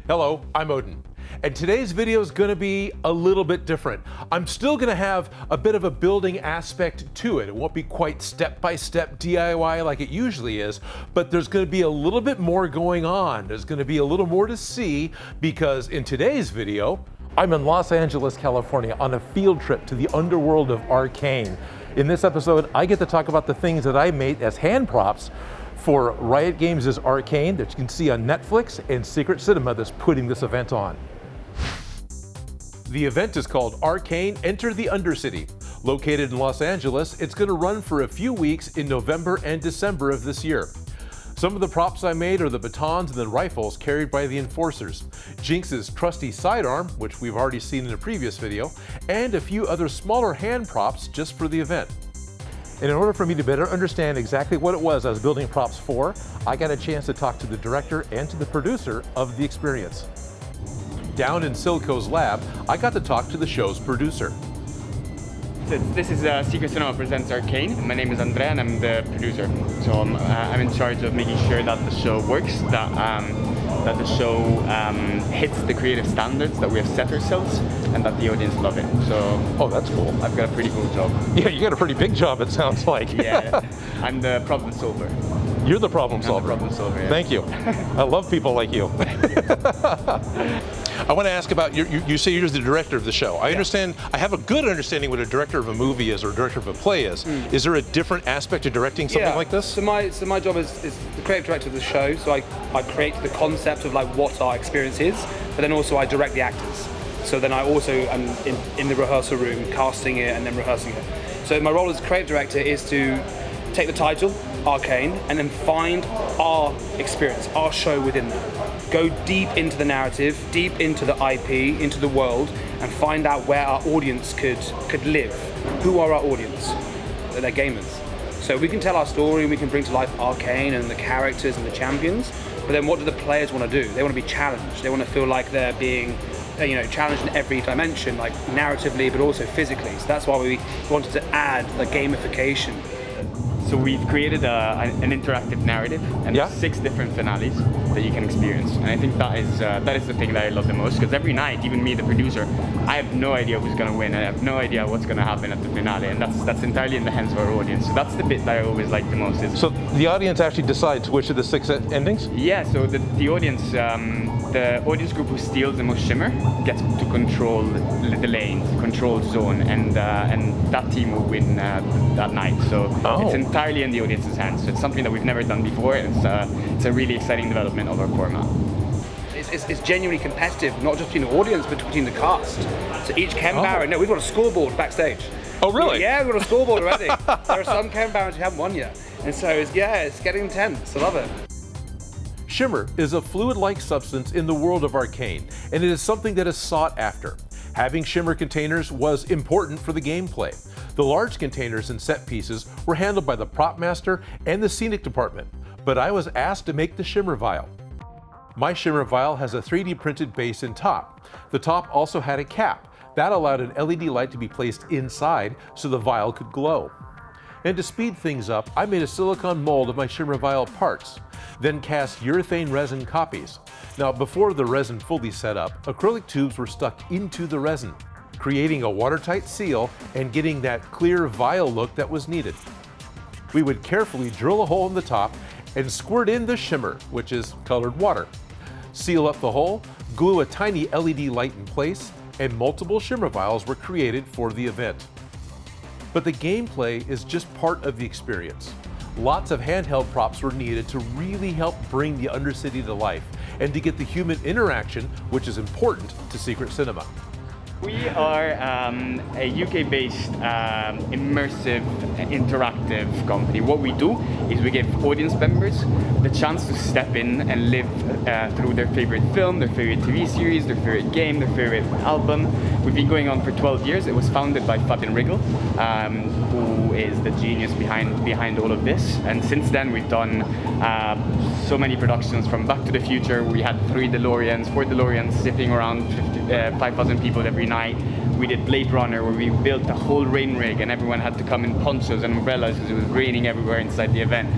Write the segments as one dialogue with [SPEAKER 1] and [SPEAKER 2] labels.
[SPEAKER 1] Hello, I'm Odin, and today's video is going to be a little bit different. I'm still going to have a bit of a building aspect to it. It won't be quite step-by-step DIY like it usually is, but there's going to be a little bit more going on. There's going to be a little more to see because in today's video, I'm in Los Angeles, California on a field trip to the underworld of Arcane. In this episode, I get to talk about the things that I made as hand props for Riot Games' Arcane that you can see on Netflix and Secret Cinema that's putting this event on. The event is called Arcane Enter the Undercity. Located in Los Angeles, it's going to run for a few weeks in November and December of this year. Some of the props I made are the batons and the rifles carried by the enforcers, Jinx's trusty sidearm, which we've already seen in a previous video, and a few other smaller hand props just for the event. And in order for me to better understand exactly what it was I was building props for, I got a chance to talk to the director and to the producer of the experience. Down in Silco's lab, I got to talk to the show's producer.
[SPEAKER 2] This is Secret Cinema Presents Arcane. My name is Andrea and I'm the producer. So I'm in charge of making sure that the show works, that the show hits the creative standards that we have set ourselves, and that the audience love it. So,
[SPEAKER 1] oh, that's cool.
[SPEAKER 2] I've got a pretty cool job.
[SPEAKER 1] Yeah, you got a pretty big job, it sounds like.
[SPEAKER 2] Yeah, I'm the problem solver.
[SPEAKER 1] You're the problem solver.
[SPEAKER 2] I'm the problem solver, yeah.
[SPEAKER 1] Thank you. I love people like you. I want to ask about, you say you're the director of the show. I understand, I have a good understanding what a director of a movie is or a director of a play is. Is there a different aspect to directing something like this?
[SPEAKER 3] So my job is the creative director of the show. So I create the concept of like what our experience is, but then also I direct the actors. So then I also am in the rehearsal room, casting it and then rehearsing it. So my role as creative director is to take the title, Arcane, and then find our experience, our show within that. Go deep into the narrative, deep into the IP, into the world, and find out where our audience could live. Who are our audience? They're gamers. So we can tell our story, we can bring to life Arcane and the characters and the champions, but then what do the players want to do? They want to be challenged. They want to feel like they're being challenged in every dimension, like narratively, but also physically. So that's why we wanted to add the gamification.
[SPEAKER 2] So we've created an interactive narrative and 6 different finales that you can experience. And I think that is the thing that I love the most, because every night, even me, the producer, I have no idea who's going to win. I have no idea what's going to happen at the finale, and that's entirely in the hands of our audience. So that's the bit that I always like the most.
[SPEAKER 1] So the audience actually decides which of the 6 endings?
[SPEAKER 2] Yeah, so the audience group who steals the most shimmer gets to control the lane, control zone, and that team will win that night. So it's entirely in the audience's hands. So it's something that we've never done before. It's a really exciting development of our format.
[SPEAKER 3] It's genuinely competitive, not just between the audience, but between the cast. So each Chem Baron, no, we've got a scoreboard backstage.
[SPEAKER 1] Oh, really?
[SPEAKER 3] Yeah, we've got a scoreboard already. There are some Chem Barons who haven't won yet. And so, it's getting intense. I love it.
[SPEAKER 1] Shimmer is a fluid-like substance in the world of Arcane, and it is something that is sought after. Having shimmer containers was important for the gameplay. The large containers and set pieces were handled by the prop master and the scenic department, but I was asked to make the shimmer vial. My shimmer vial has a 3D printed base and top. The top also had a cap. That allowed an LED light to be placed inside so the vial could glow. And to speed things up, I made a silicone mold of my shimmer vial parts, then cast urethane resin copies. Now, before the resin fully set up, acrylic tubes were stuck into the resin, creating a watertight seal and getting that clear vial look that was needed. We would carefully drill a hole in the top and squirt in the shimmer, which is colored water. Seal up the hole, glue a tiny LED light in place, and multiple shimmer vials were created for the event. But the gameplay is just part of the experience. Lots of handheld props were needed to really help bring the Undercity to life and to get the human interaction, which is important to Secret Cinema.
[SPEAKER 2] We are a UK-based immersive, interactive company. What we do is we give audience members the chance to step in and live through their favorite film, their favorite TV series, their favorite game, their favorite album. We've been going on for 12 years. It was founded by Fabian Riggle, who is the genius behind all of this. And since then, we've done so many productions, from Back to the Future. We had 4 DeLoreans zipping around 5,000 people every night. We did Blade Runner, where we built a whole rain rig and everyone had to come in ponchos and umbrellas because it was raining everywhere inside the event.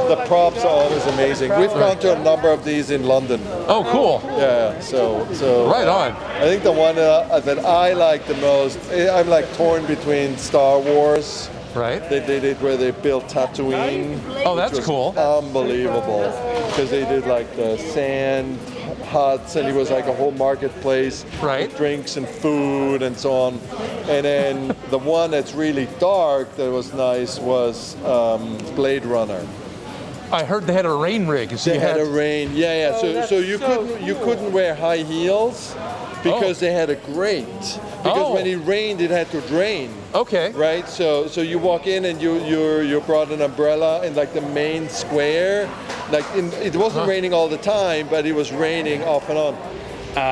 [SPEAKER 4] the props are always amazing. We've gone to a number of these in London.
[SPEAKER 1] Oh, cool.
[SPEAKER 4] Yeah, so
[SPEAKER 1] Right on.
[SPEAKER 4] I think the one that I like the most, I'm like torn between Star Wars.
[SPEAKER 1] Right.
[SPEAKER 4] They did it where they built Tatooine.
[SPEAKER 1] Oh, that's
[SPEAKER 4] which was
[SPEAKER 1] cool.
[SPEAKER 4] Unbelievable. Because they did like the sand huts, and it was like a whole marketplace
[SPEAKER 1] Right.
[SPEAKER 4] with drinks and food and so on. And then the one that's really dark that was nice was Blade Runner.
[SPEAKER 1] I heard they had a rain rig. So
[SPEAKER 4] They
[SPEAKER 1] you
[SPEAKER 4] had a rain, yeah. So you couldn't wear high heels because they had a grate. Because when it rained, it had to drain.
[SPEAKER 1] Okay.
[SPEAKER 4] Right. So you walk in and you brought an umbrella in like the main square. Like it wasn't raining all the time, but it was raining off and on.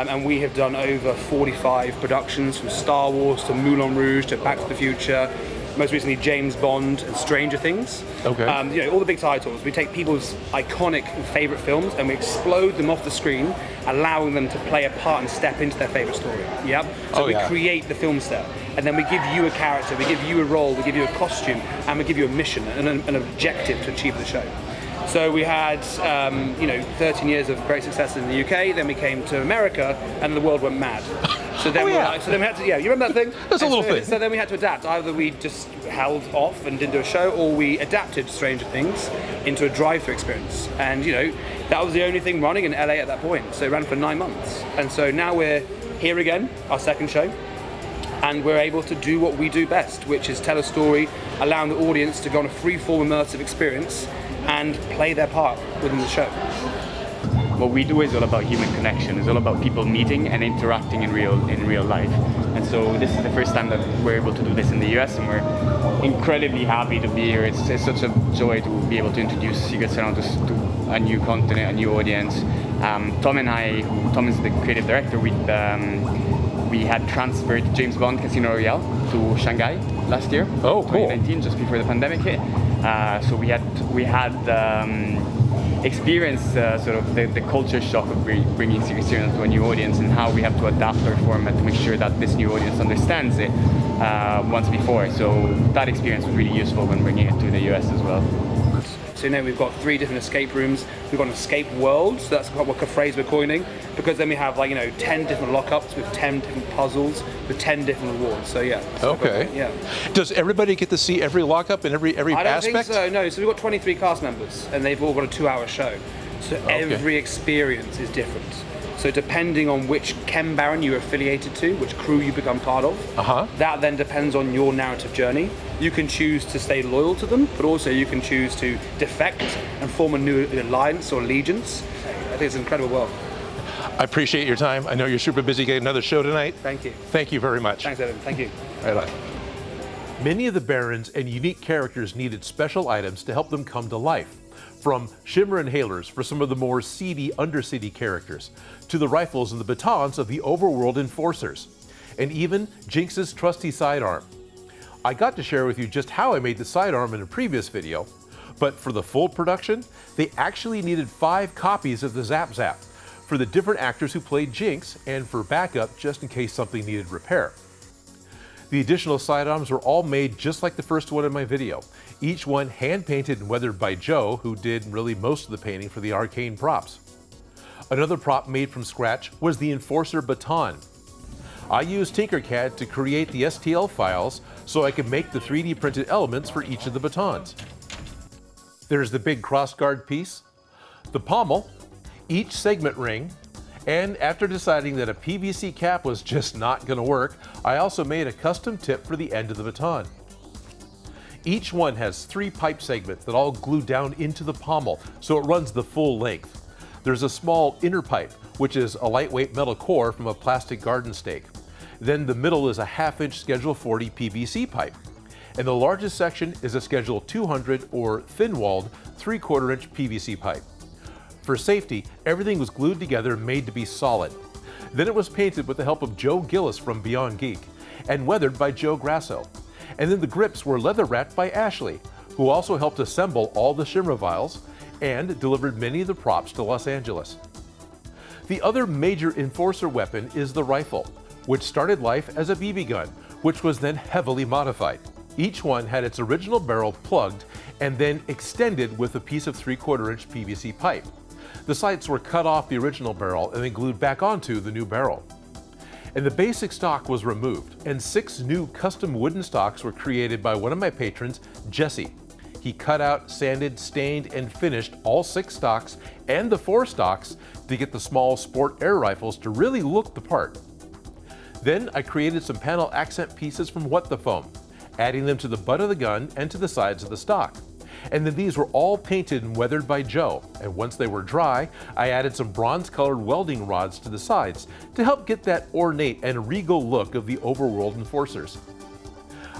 [SPEAKER 3] And we have done over 45 productions, from Star Wars to Moulin Rouge to Back to the Future. Most recently, James Bond and Stranger Things.
[SPEAKER 1] Okay.
[SPEAKER 3] All the big titles. We take people's iconic favorite films and we explode them off the screen, allowing them to play a part and step into their favorite story. Yep. So we create the film set, and then we give you a character, we give you a role, we give you a costume, and we give you a mission and an objective to achieve the show. So we had, 13 years of great success in the UK. Then we came to America, and the world went mad. So then, we had to, you remember that thing?
[SPEAKER 1] That's a little thing.
[SPEAKER 3] So then we had to adapt. Either we just held off and didn't do a show, or we adapted Stranger Things into a drive-through experience. And that was the only thing running in LA at that point. So it ran for 9 months. And so now we're here again, our second show, and we're able to do what we do best, which is tell a story, allowing the audience to go on a free-form immersive experience and play their part within the show.
[SPEAKER 2] What we do is all about human connection. It's all about people meeting and interacting in real life. And so this is the first time that we're able to do this in the US, and we're incredibly happy to be here. It's such a joy to be able to introduce Secret Surrounders to a new continent, a new audience. Tom and I, Tom is the creative director, we had transferred James Bond Casino Royale to Shanghai last year, 2019, just before the pandemic hit. So we had experienced sort of the culture shock of bringing Secret Surrounders to a new audience, and how we have to adapt our format to make sure that this new audience understands it once before. So that experience was really useful when bringing it to the US as well.
[SPEAKER 3] So we've got 3 different escape rooms. We've got an escape world, so that's what a phrase we're coining, because then we have 10 different lockups with 10 different puzzles with 10 different rewards. So yeah.
[SPEAKER 1] Okay.
[SPEAKER 3] Yeah.
[SPEAKER 1] Does everybody get to see every lockup and every
[SPEAKER 3] I don't
[SPEAKER 1] aspect?
[SPEAKER 3] think so. No. So we've got 23 cast members, and they've all got a 2-hour show. So every experience is different. So depending on which Chem Baron you're affiliated to, which crew you become part of, that then depends on your narrative journey. You can choose to stay loyal to them, but also you can choose to defect and form a new alliance or allegiance. I think it's an incredible world.
[SPEAKER 1] I appreciate your time. I know you're super busy getting another show tonight.
[SPEAKER 3] Thank you.
[SPEAKER 1] Thank you very much.
[SPEAKER 3] Thanks, Evan. Thank you.
[SPEAKER 1] Right on. Many of the Barons and unique characters needed special items to help them come to life. From Shimmer Inhalers for some of the more seedy Undercity characters, to the rifles and the batons of the overworld enforcers, and even Jinx's trusty sidearm. I got to share with you just how I made the sidearm in a previous video, but for the full production, they actually needed 5 copies of the Zap Zap for the different actors who played Jinx, and for backup just in case something needed repair. The additional sidearms were all made just like the first one in my video, each one hand-painted and weathered by Joe, who did really most of the painting for the Arcane props. Another prop made from scratch was the Enforcer Baton. I used Tinkercad to create the STL files so I could make the 3D printed elements for each of the batons. There's the big crossguard piece, the pommel, each segment ring, and after deciding that a PVC cap was just not going to work, I also made a custom tip for the end of the baton. Each one has 3 pipe segments that all glue down into the pommel so it runs the full length. There's a small inner pipe, which is a lightweight metal core from a plastic garden stake. Then the middle is a 1/2-inch Schedule 40 PVC pipe. And the largest section is a Schedule 200 or thin-walled 3/4-inch PVC pipe. For safety, everything was glued together and made to be solid. Then it was painted with the help of Joe Gillis from Beyond Geek and weathered by Joe Grasso. And then the grips were leather wrapped by Ashley, who also helped assemble all the Shimmer Vials and delivered many of the props to Los Angeles. The other major Enforcer weapon is the rifle, which started life as a BB gun, which was then heavily modified. Each one had its original barrel plugged and then extended with a piece of 3/4 inch PVC pipe. The sights were cut off the original barrel and then glued back onto the new barrel. And the basic stock was removed, and 6 new custom wooden stocks were created by one of my patrons, Jesse. He cut out, sanded, stained, and finished all 6 stocks and the 4 stocks to get the small sport air rifles to really look the part. Then I created some panel accent pieces from What the Foam, adding them to the butt of the gun and to the sides of the stock. And then these were all painted and weathered by Joe, and once they were dry, I added some bronze-colored welding rods to the sides to help get that ornate and regal look of the overworld enforcers.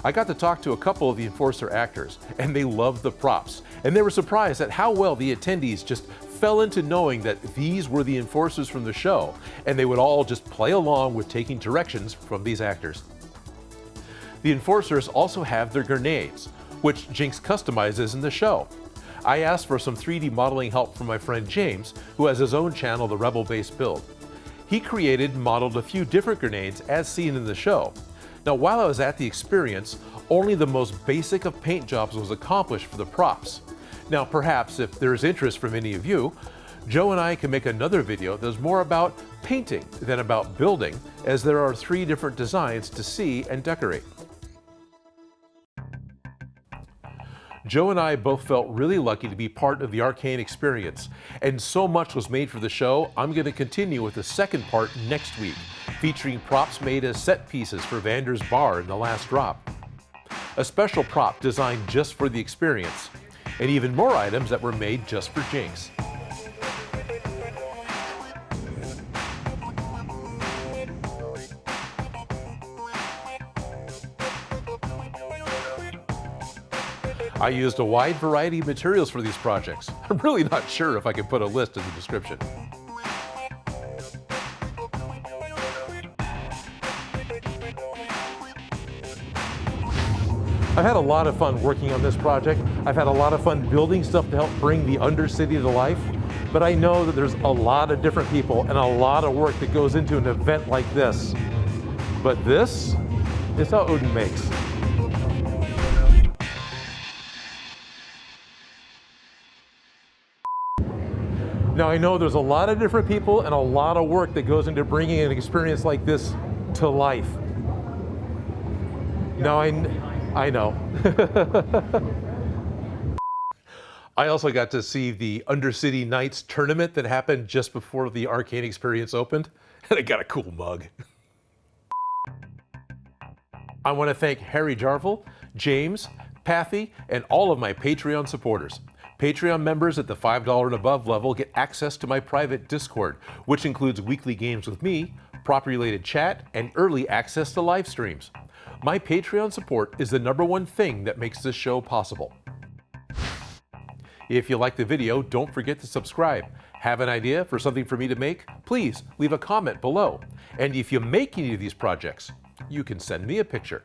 [SPEAKER 1] I got to talk to a couple of the enforcer actors, and they loved the props, and they were surprised at how well the attendees just fell into knowing that these were the enforcers from the show, and they would all just play along with taking directions from these actors. The enforcers also have their grenades, which Jinx customizes in the show. I asked for some 3D modeling help from my friend James, who has his own channel, The Rebel Base Build. He created and modeled a few different grenades as seen in the show. Now, while I was at the experience, only the most basic of paint jobs was accomplished for the props. Now, perhaps if there's interest from any of you, Joe and I can make another video that's more about painting than about building, as there are 3 different designs to see and decorate. Joe and I both felt really lucky to be part of the Arcane experience, and so much was made for the show, I'm going to continue with the second part next week, featuring props made as set pieces for Vander's bar in The Last Drop, a special prop designed just for the experience, and even more items that were made just for Jinx. I used a wide variety of materials for these projects. I'm really not sure if I can put a list in the description. I've had a lot of fun working on this project. I've had a lot of fun building stuff to help bring the Undercity to life, but I know that there's a lot of different people and a lot of work that goes into an event like this. But this is how Odin makes. Now, I know there's a lot of different people and a lot of work that goes into bringing an experience like this to life. Now, I know. I also got to see the Undercity Nights tournament that happened just before the Arcane experience opened, and I got a cool mug. I want to thank Harry Jarvel, James, Pathy, and all of my Patreon supporters. Patreon members at the $5 and above level get access to my private Discord, which includes weekly games with me, prop-related chat, and early access to live streams. My Patreon support is the #1 thing that makes this show possible. If you like the video, don't forget to subscribe. Have an idea for something for me to make? Please leave a comment below. And if you make any of these projects, you can send me a picture.